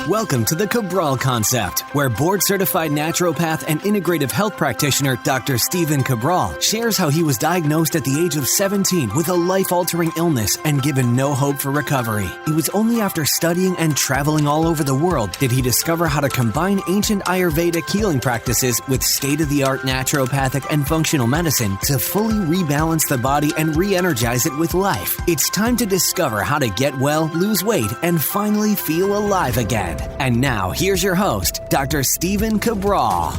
Welcome to the Cabral Concept, where board-certified naturopath and integrative health practitioner Dr. Stephen Cabral shares how he was diagnosed at the age of 17 with a life-altering illness and given no hope for recovery. It was only after studying and traveling all over the world did he discover how to combine ancient Ayurvedic healing practices with state-of-the-art naturopathic and functional medicine to fully rebalance the body and re-energize it with life. It's time to discover how to get well, lose weight, and finally feel alive again. And now, here's your host, Dr. Stephen Cabral.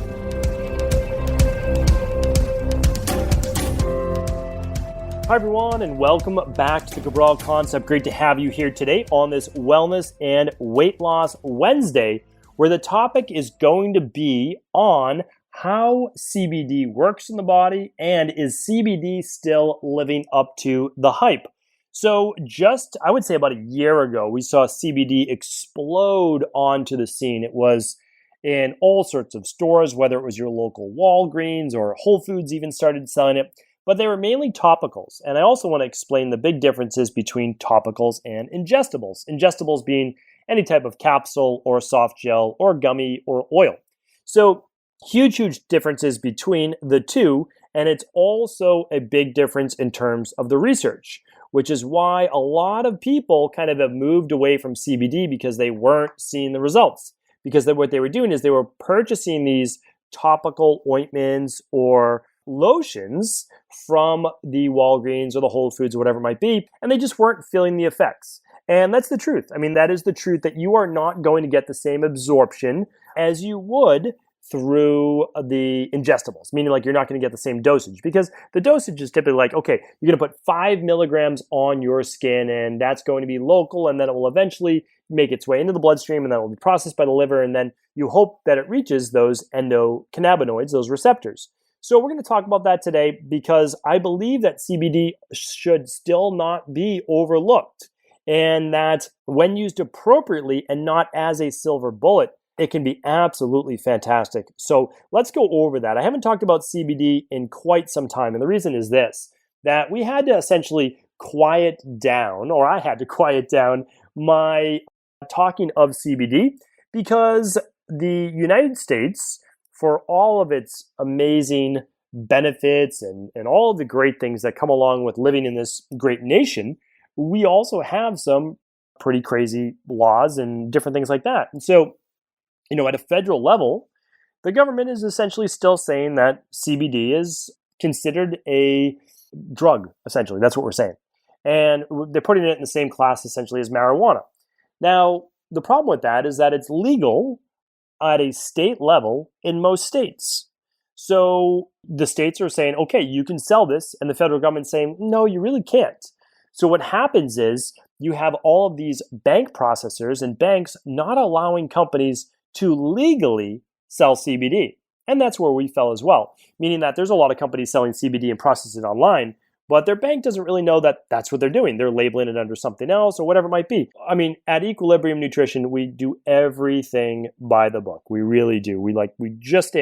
Hi, everyone, and welcome back to the Cabral Concept. Great to have you here today on this Wellness and Weight Loss Wednesday, where the topic is going to be on how CBD works in the body and is CBD still living up to the hype? So just, I would say about a year ago, we saw CBD explode onto the scene. It was in all sorts of stores, whether it was your local Walgreens or Whole Foods even started selling it, but they were mainly topicals. And I also want to explain the big differences between topicals and ingestibles. Ingestibles being any type of capsule or soft gel or gummy or oil. So huge differences between the two. And it's also a big difference in terms of the research, which is why a lot of people kind of have moved away from CBD because they weren't seeing the results. Because what they were doing is they were purchasing these topical ointments or lotions from the Walgreens or the Whole Foods or whatever it might be, and they just weren't feeling the effects. And that's the truth. I mean, that is the truth, that you are not going to get the same absorption as you would through the ingestibles, meaning like you're not going to get the same dosage, because the dosage is typically like, okay, you're going to put 5 milligrams on your skin and that's going to be local, and then it will eventually make its way into the bloodstream and then it will be processed by the liver, and then you hope that it reaches those endocannabinoids, those receptors. So we're going to talk about that today because I believe that CBD should still not be overlooked, and that when used appropriately and not as a silver bullet, it can be absolutely fantastic. So let's go over that. I haven't talked about CBD in quite some time, and the reason is this, that we had to essentially quiet down, or I had to quiet down my talking of CBD, because the United States, for all of its amazing benefits and all of the great things that come along with living in this great nation, we also have some pretty crazy laws and different things like that. And so, you know, at a federal level, the government is essentially still saying that CBD is considered a drug, essentially. That's what we're saying. And they're putting it in the same class, essentially, as marijuana. Now, the problem with that is that it's legal at a state level in most states. So the states are saying, okay, you can sell this, and the federal government's saying, no, you really can't. So what happens is you have all of these bank processors and banks not allowing companies to legally sell CBD. And that's where we fell as well, meaning that there's a lot of companies selling CBD and processing it online, but their bank doesn't really know that that's what they're doing. They're labeling it under something else or whatever it might be. I mean, at Equilibrium Nutrition, we do everything by the book. We really do. We just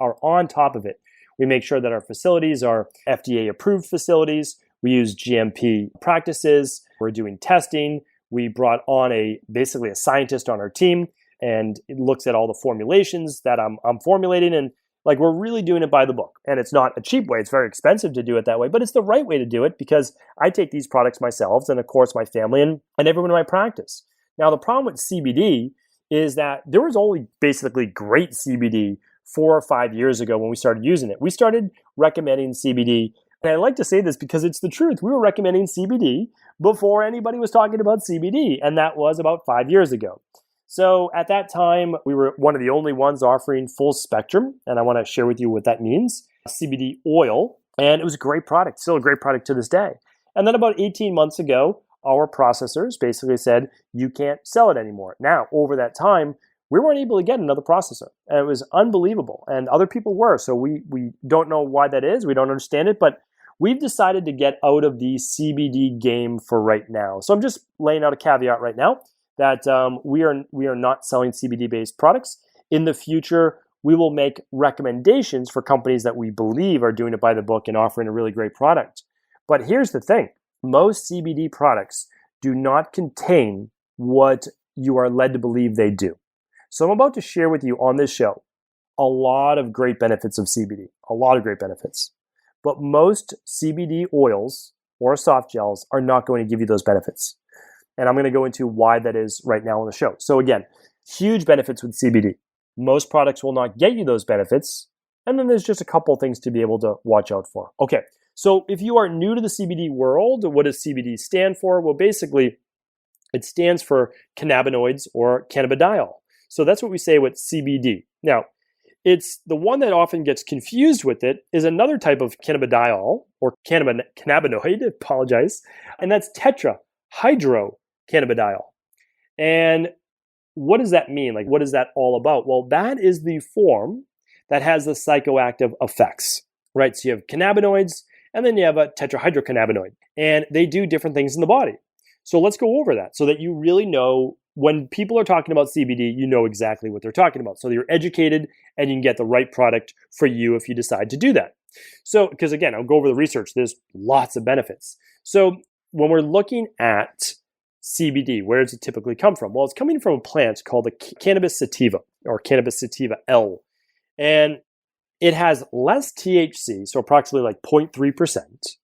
are on top of it. We make sure that our facilities are FDA approved facilities. We use GMP practices. We're doing testing. We brought on basically a scientist on our team, and it looks at all the formulations that I'm formulating, and like we're really doing it by the book. And it's not a cheap way. It's very expensive to do it that way, but it's the right way to do it because I take these products myself and, of course, my family and everyone in my practice. Now, the problem with CBD is that there was only basically great CBD 4 or 5 years ago when we started using it. We started recommending CBD, and I like to say this because it's the truth. We were recommending CBD before anybody was talking about CBD, and that was about 5 years ago. So at that time, we were one of the only ones offering full spectrum, and I want to share with you what that means, CBD oil, and it was a great product, still a great product to this day. And then about 18 months ago, our processors basically said, you can't sell it anymore. Now, over that time, we weren't able to get another processor, and it was unbelievable, and other people were, so we don't know why that is, we don't understand it, but we've decided to get out of the CBD game for right now. So I'm just laying out a caveat right now, that we are not selling CBD-based products. In the future, we will make recommendations for companies that we believe are doing it by the book and offering a really great product. But here's the thing. Most CBD products do not contain what you are led to believe they do. So I'm about to share with you on this show a lot of great benefits of CBD, a lot of great benefits. But most CBD oils or soft gels are not going to give you those benefits. And I'm going to go into why that is right now on the show. So again, huge benefits with CBD. Most products will not get you those benefits. And then there's just a couple things to be able to watch out for. Okay, so if you are new to the CBD world, what does CBD stand for? Well, basically, it stands for cannabinoids or cannabidiol. So that's what we say with CBD. Now, it's the one that often gets confused with it is another type of cannabidiol or cannabinoid, apologize, and that's tetrahydrocannabidiol. And what does that mean? Like, what is that all about? Well, that is the form that has the psychoactive effects, right? So you have cannabinoids, and then you have a tetrahydrocannabinoid, and they do different things in the body. So let's go over that so that you really know when people are talking about CBD, you know exactly what they're talking about. So you're educated and you can get the right product for you if you decide to do that. So, because again, I'll go over the research, there's lots of benefits. So when we're looking at CBD, where does it typically come from? Well, it's coming from a plant called the cannabis sativa or cannabis sativa L. And it has less THC, so approximately like 0.3%,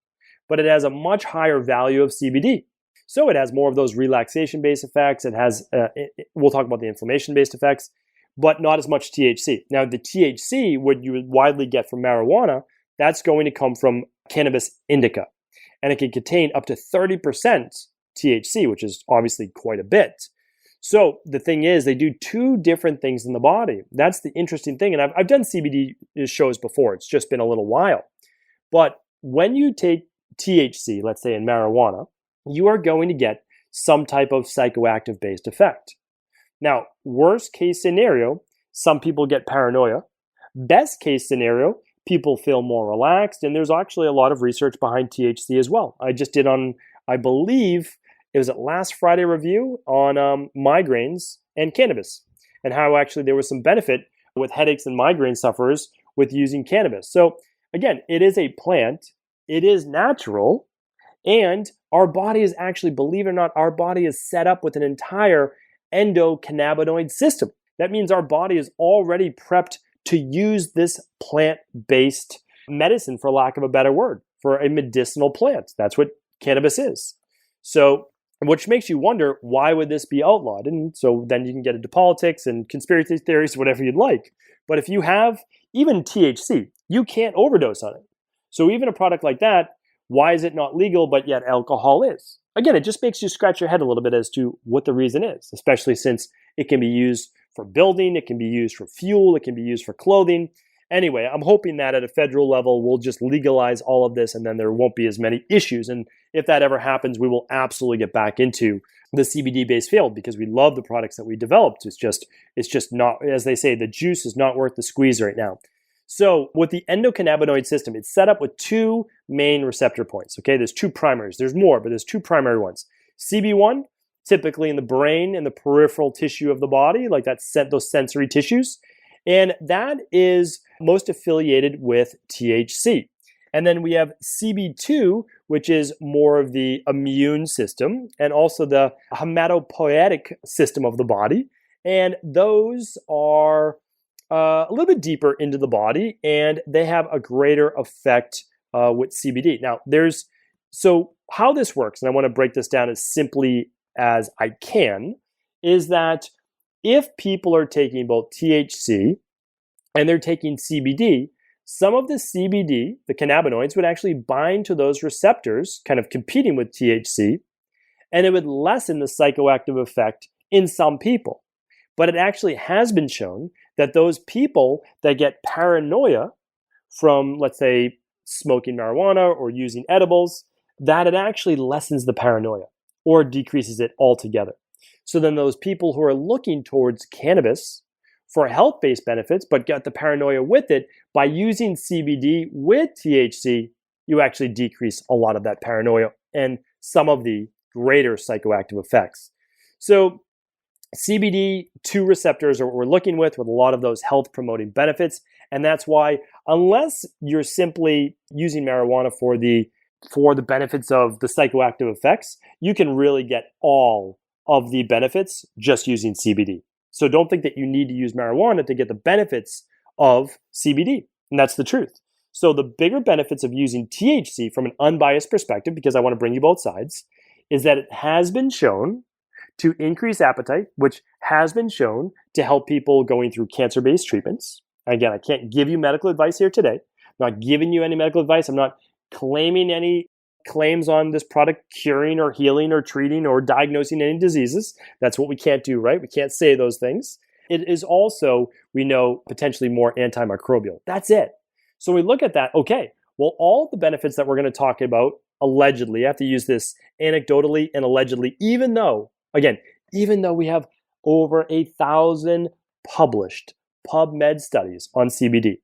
but it has a much higher value of CBD. So it has more of those relaxation-based effects. It has, we'll talk about the inflammation-based effects, but not as much THC. Now, the THC, what you would widely get from marijuana, that's going to come from cannabis indica. And it can contain up to 30% THC, which is obviously quite a bit. So the thing is, they do two different things in the body. That's the interesting thing. And I've done CBD shows before. It's just been a little while. But when you take THC, let's say in marijuana, you are going to get some type of psychoactive based effect. Now, worst case scenario, some people get paranoia. Best case scenario, people feel more relaxed. And there's actually a lot of research behind THC as well. I just did on, I believe, it was at last Friday review on migraines and cannabis and how actually there was some benefit with headaches and migraine sufferers with using cannabis. So again, it is a plant, it is natural, and our body is actually, believe it or not, our body is set up with an entire endocannabinoid system. That means our body is already prepped to use this plant-based medicine, for lack of a better word, for a medicinal plant. That's what cannabis is. So, which makes you wonder, why would this be outlawed? And so then you can get into politics and conspiracy theories, whatever you'd like. But if you have even THC, you can't overdose on it. So even a product like that, why is it not legal, but yet alcohol is? Again, it just makes you scratch your head a little bit as to what the reason is, especially since it can be used for building, it can be used for fuel, it can be used for clothing. Anyway, I'm hoping that at a federal level, we'll just legalize all of this and then there won't be as many issues. And if that ever happens, we will absolutely get back into the CBD-based field because we love the products that we developed. It's just not, as they say, the juice is not worth the squeeze right now. So with the endocannabinoid system, it's set up with two main receptor points. Okay, there's two primaries. There's more, but there's two primary ones. CB1, typically in the brain and the peripheral tissue of the body, like those sensory tissues. And that is most affiliated with THC. And then we have CB2, which is more of the immune system and also the hematopoietic system of the body. And those are a little bit deeper into the body, and they have a greater effect with CBD. Now, so how this works, and I want to break this down as simply as I can, is that if people are taking both THC and they're taking CBD, some of the CBD, the cannabinoids, would actually bind to those receptors, kind of competing with THC, and it would lessen the psychoactive effect in some people. But it actually has been shown that those people that get paranoia from, let's say, smoking marijuana or using edibles, that it actually lessens the paranoia or decreases it altogether. So then those people who are looking towards cannabis for health-based benefits, but get the paranoia with it, by using CBD with THC, you actually decrease a lot of that paranoia and some of the greater psychoactive effects. So CBD2 receptors are what we're looking with a lot of those health-promoting benefits. And that's why, unless you're simply using marijuana for the benefits of the psychoactive effects, you can really get all of the benefits just using CBD. So don't think that you need to use marijuana to get the benefits of CBD. And that's the truth. So the bigger benefits of using THC from an unbiased perspective, because I want to bring you both sides, is that it has been shown to increase appetite, which has been shown to help people going through cancer-based treatments. Again, I can't give you medical advice here today. I'm not giving you any medical advice. I'm not claiming any claims on this product curing or healing or treating or diagnosing any diseases. That's what we can't do, right? We can't say those things. It is also, we know, potentially more antimicrobial. That's it. So we look at that, okay, well, all the benefits that we're going to talk about, allegedly, I have to use this anecdotally and allegedly, even though we have over 1,000 published PubMed studies on CBD,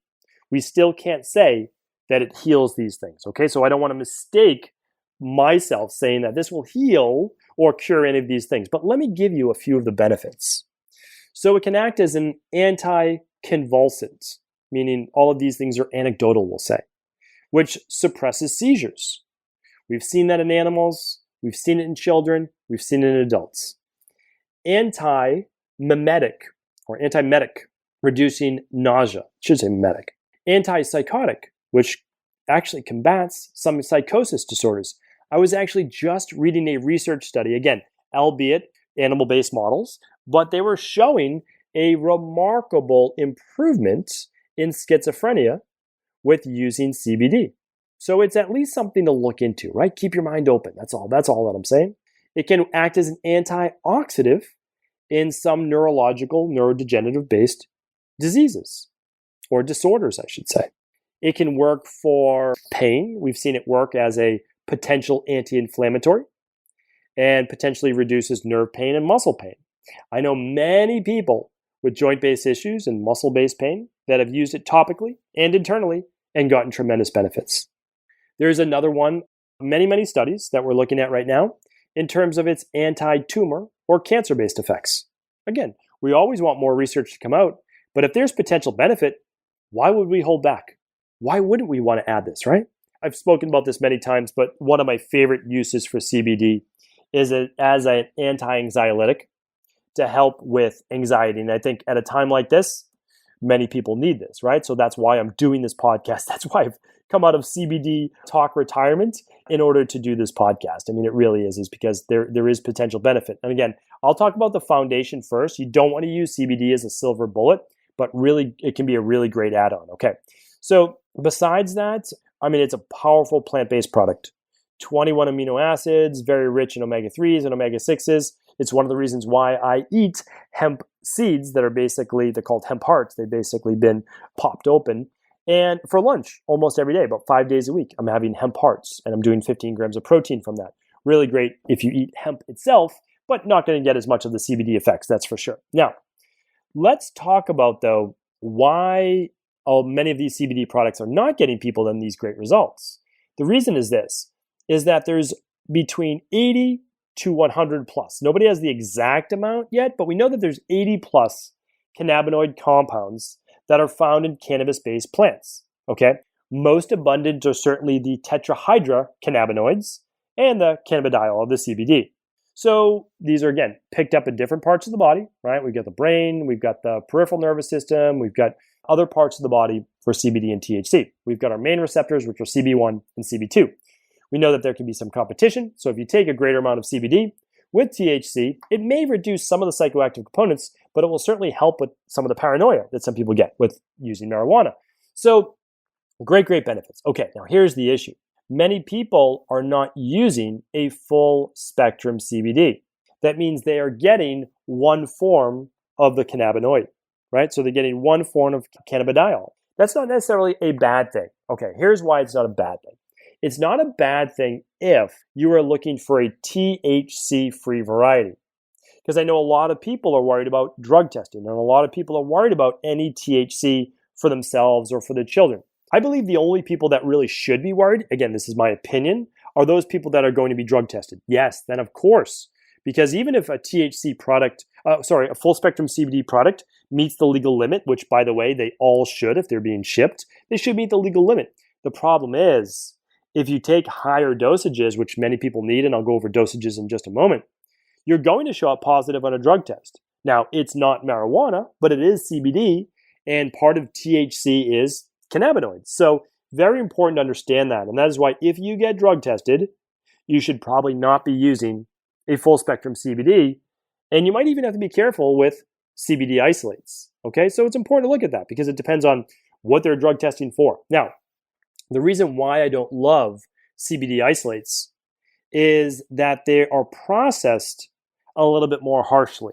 we still can't say that it heals these things, okay? So I don't want to mistake myself saying that this will heal or cure any of these things, but let me give you a few of the benefits. So it can act as an anticonvulsant, meaning all of these things are anecdotal, we'll say, which suppresses seizures. We've seen that in animals, we've seen it in children, we've seen it in adults. Anti-mimetic, reducing nausea. I should say mimetic. Antipsychotic, which actually combats some psychosis disorders. I was actually just reading a research study, again, albeit animal-based models, but they were showing a remarkable improvement in schizophrenia with using CBD. So it's at least something to look into, right? Keep your mind open. That's all that I'm saying. It can act as an antioxidant in some neurodegenerative-based diseases, or disorders, I should say. It can work for pain. We've seen it work as a potential anti-inflammatory and potentially reduces nerve pain and muscle pain. I know many people with joint-based issues and muscle-based pain that have used it topically and internally and gotten tremendous benefits. There's another one, many studies that we're looking at right now in terms of its anti-tumor or cancer-based effects. Again, we always want more research to come out, but if there's potential benefit, why would we hold back? Why wouldn't we want to add this, right? I've spoken about this many times, but one of my favorite uses for CBD is as an anti-anxiolytic to help with anxiety. And I think at a time like this, many people need this, right? So that's why I'm doing this podcast. That's why I've come out of CBD talk retirement in order to do this podcast. I mean, it really is because there is potential benefit. And again, I'll talk about the foundation first. You don't want to use CBD as a silver bullet, but really, it can be a really great add-on, okay? So besides that, I mean, it's a powerful plant-based product. 21 amino acids, very rich in omega-3s and omega-6s. It's one of the reasons why I eat hemp seeds that are they're called hemp hearts. They've basically been popped open. And for lunch, almost every day, about 5 days a week, I'm having hemp hearts, and I'm doing 15 grams of protein from that. Really great if you eat hemp itself, but not going to get as much of the CBD effects, that's for sure. Now, let's talk about, though, why many of these CBD products are not getting people in these great results. The reason is that there's between 80 to 100 plus. Nobody has the exact amount yet, but we know that there's 80 plus cannabinoid compounds that are found in cannabis-based plants, okay? Most abundant are certainly the tetrahydrocannabinoids and the cannabidiol, the CBD. So these are, again, picked up in different parts of the body, right? We've got the brain, we've got the peripheral nervous system, we've got other parts of the body for CBD and THC. We've got our main receptors, which are CB1 and CB2. We know that there can be some competition, so if you take a greater amount of CBD with THC, it may reduce some of the psychoactive components, but it will certainly help with some of the paranoia that some people get with using marijuana. So great benefits. Okay, now here's the issue. Many people are not using a full spectrum CBD. That means they are getting one form of the cannabinoid, right? So they're getting one form of cannabidiol. That's not necessarily a bad thing. Okay, here's why it's not a bad thing. It's not a bad thing if you are looking for a THC-free variety. Because I know a lot of people are worried about drug testing, and a lot of people are worried about any THC for themselves or for their children. I believe the only people that really should be worried, again, this is my opinion, are those people that are going to be drug tested. Yes, then of course. Because even if a THC product, a full spectrum CBD product meets the legal limit, which by the way, they all should if they're being shipped, they should meet the legal limit. The problem is, if you take higher dosages, which many people need, and I'll go over dosages in just a moment, you're going to show up positive on a drug test. Now, it's not marijuana, but it is CBD, and part of THC is cannabinoids. So very important to understand that. And that is why if you get drug tested, you should probably not be using a full spectrum CBD. And you might even have to be careful with CBD isolates. Okay, so it's important to look at that because it depends on what they're drug testing for. Now, the reason why I don't love CBD isolates is that they are processed a little bit more harshly.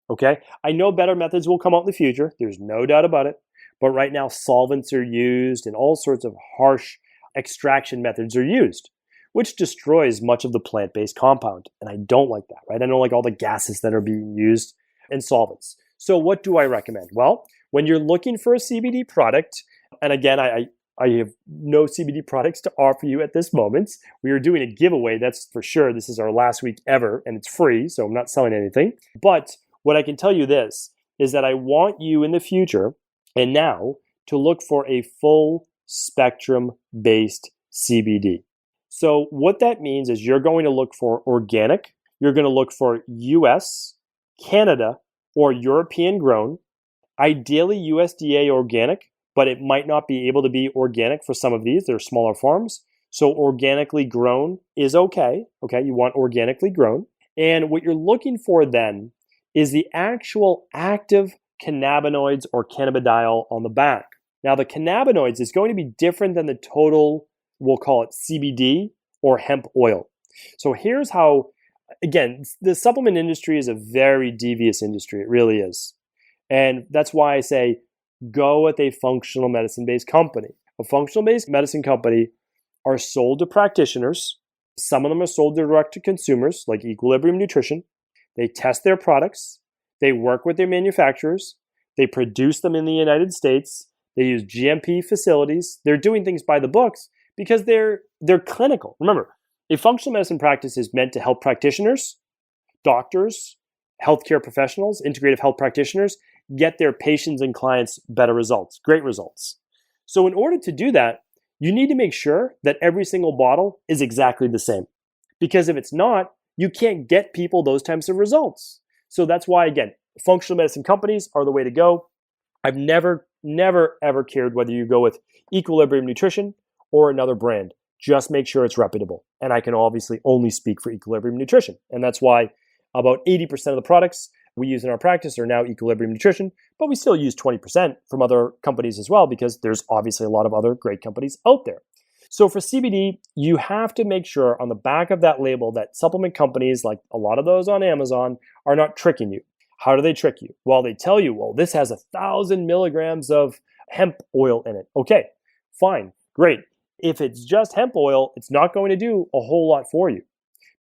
Okay, I know better methods will come out in the future. There's no doubt about it. But right now, solvents are used and all sorts of harsh extraction methods are used, which destroys much of the plant-based compound. And I don't like that, right? I don't like all the gases that are being used in solvents. So what do I recommend? Well, when you're looking for a CBD product, and again, I have no CBD products to offer you at this moment. We are doing a giveaway, that's for sure. This is our last week ever, and it's free, so I'm not selling anything. But what I can tell you this is that I want you in the future and now to look for a full spectrum based CBD. So what that means is you're going to look for organic, you're going to look for US, Canada, or European grown, ideally USDA organic, but it might not be able to be organic for some of these. They're smaller farms. So organically grown is okay. Okay, you want organically grown. And what you're looking for then is the actual active cannabinoids or cannabidiol on the back. Now, the cannabinoids is going to be different than the total, we'll call it CBD or hemp oil. So here's how, again, the supplement industry is a very devious industry. It really is. And that's why I say go with a functional medicine-based company. A functional-based medicine company are sold to practitioners. Some of them are sold direct to consumers, like Equilibrium Nutrition. They test their products. They work with their manufacturers. They produce them in the United States. They use GMP facilities. They're doing things by the books because they're clinical. Remember, a functional medicine practice is meant to help practitioners, doctors, healthcare professionals, integrative health practitioners get their patients and clients better results, great results. So in order to do that, you need to make sure that every single bottle is exactly the same. Because if it's not, you can't get people those types of results. So that's why, again, functional medicine companies are the way to go. I've never, ever cared whether you go with Equilibrium Nutrition or another brand. Just make sure it's reputable. And I can obviously only speak for Equilibrium Nutrition. And that's why about 80% of the products we use in our practice are now Equilibrium Nutrition, but we still use 20% from other companies as well because there's obviously a lot of other great companies out there. So for CBD, you have to make sure on the back of that label that supplement companies, like a lot of those on Amazon, are not tricking you. How do they trick you? Well, they tell you, well, this has 1,000 milligrams of hemp oil in it. Okay, fine, great. If it's just hemp oil, it's not going to do a whole lot for you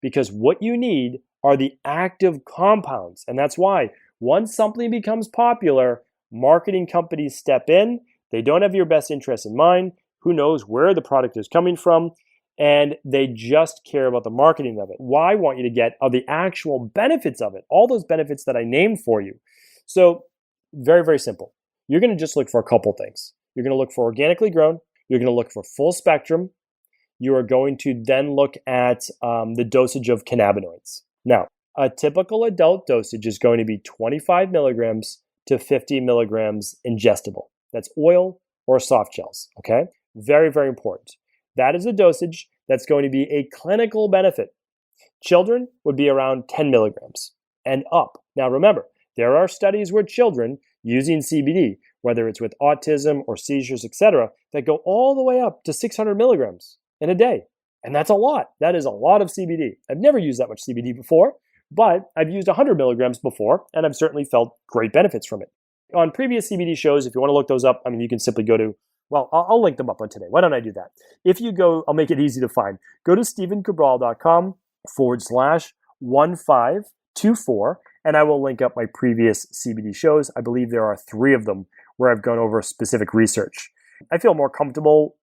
because what you need are the active compounds. And that's why once something becomes popular, marketing companies step in. They don't have your best interest in mind. Who knows where the product is coming from? And they just care about the marketing of it. What I want you to get are the actual benefits of it, all those benefits that I named for you. So very, very simple. You're going to just look for a couple things. You're going to look for organically grown. You're going to look for full spectrum. You are going to then look at the dosage of cannabinoids. Now, a typical adult dosage is going to be 25 milligrams to 50 milligrams ingestible. That's oil or soft gels, okay? Very, very important. That is a dosage that's going to be a clinical benefit. Children would be around 10 milligrams and up. Now remember, there are studies where children using CBD, whether it's with autism or seizures, etc., that go all the way up to 600 milligrams in a day. And that's a lot. That is a lot of CBD. I've never used that much CBD before, but I've used 100 milligrams before, and I've certainly felt great benefits from it. On previous CBD shows, if you want to look those up, you can simply go to, well, I'll link them up on today. Why don't I do that? If you go, I'll make it easy to find. Go to stephencabral.com/1524, and I will link up my previous CBD shows. I believe there are 3 of them where I've gone over specific research. I feel more comfortable,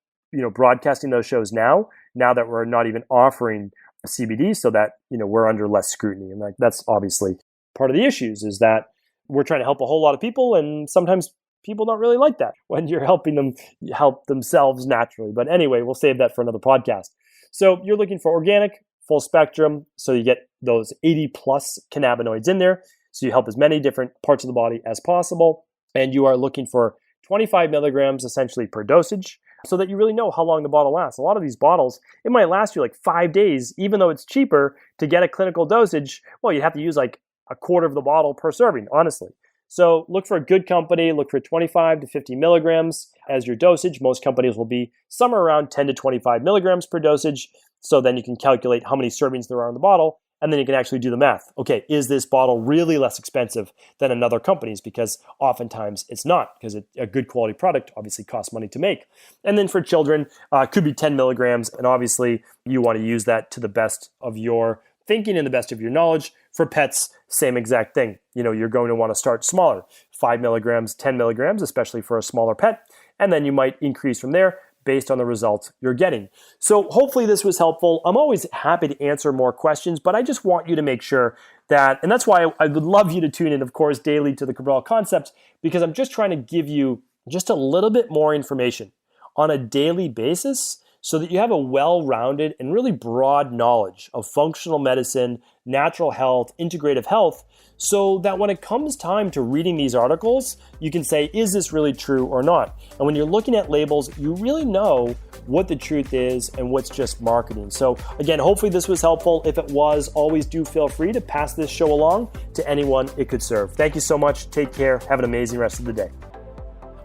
broadcasting those shows now that we're not even offering CBD so that, we're under less scrutiny. And that's obviously part of the issues is that we're trying to help a whole lot of people. And sometimes people don't really like that when you're helping them help themselves naturally. But anyway, we'll save that for another podcast. So you're looking for organic, full spectrum, so you get those 80 plus cannabinoids in there, so you help as many different parts of the body as possible. And you are looking for 25 milligrams essentially per dosage, so that you really know how long the bottle lasts. A lot of these bottles, it might last you like 5 days, even though it's cheaper to get a clinical dosage. Well, you have to use like a quarter of the bottle per serving, honestly. So look for a good company, look for 25 to 50 milligrams as your dosage. Most companies will be somewhere around 10 to 25 milligrams per dosage. So then you can calculate how many servings there are in the bottle, and then you can actually do the math. Okay, is this bottle really less expensive than another company's? Because oftentimes it's not, because a good quality product obviously costs money to make. And then for children, could be 10 milligrams, and obviously you want to use that to the best of your thinking and the best of your knowledge. For pets, same exact thing. You're going to want to start smaller, 5 milligrams, 10 milligrams, especially for a smaller pet. And then you might increase from there based on the results you're getting. So hopefully this was helpful. I'm always happy to answer more questions, but I just want you to make sure that, and that's why I would love you to tune in, of course, daily to the Cabral Concept, because I'm just trying to give you just a little bit more information on a daily basis so that you have a well-rounded and really broad knowledge of functional medicine, natural health, integrative health, so that when it comes time to reading these articles, you can say, is this really true or not? And when you're looking at labels, you really know what the truth is and what's just marketing. So again, hopefully this was helpful. If it was, always do feel free to pass this show along to anyone it could serve. Thank you so much. Take care. Have an amazing rest of the day.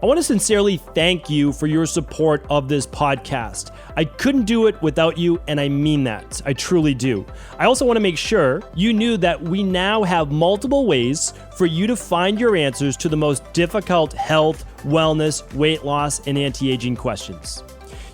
I want to sincerely thank you for your support of this podcast. I couldn't do it without you, and I mean that. I truly do. I also want to make sure you knew that we now have multiple ways for you to find your answers to the most difficult health, wellness, weight loss, and anti-aging questions.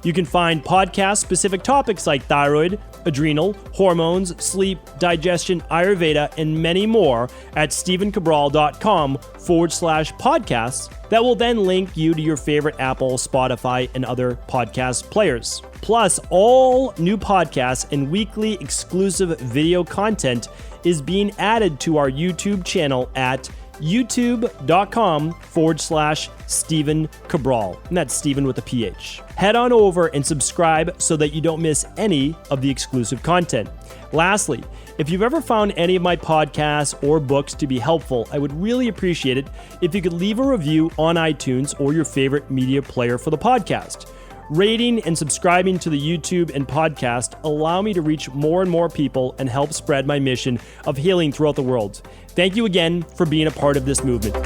You can find podcast-specific topics like thyroid, adrenal, hormones, sleep, digestion, Ayurveda, and many more at stevencabral.com/podcasts that will then link you to your favorite Apple, Spotify, and other podcast players. Plus, all new podcasts and weekly exclusive video content is being added to our YouTube channel at youtube.com/Stephen Cabral. And that's Stephen with a PH. Head on over and subscribe so that you don't miss any of the exclusive content. Lastly, if you've ever found any of my podcasts or books to be helpful, I would really appreciate it if you could leave a review on iTunes or your favorite media player for the podcast. Rating and subscribing to the YouTube and podcast allow me to reach more and more people and help spread my mission of healing throughout the world. Thank you again for being a part of this movement.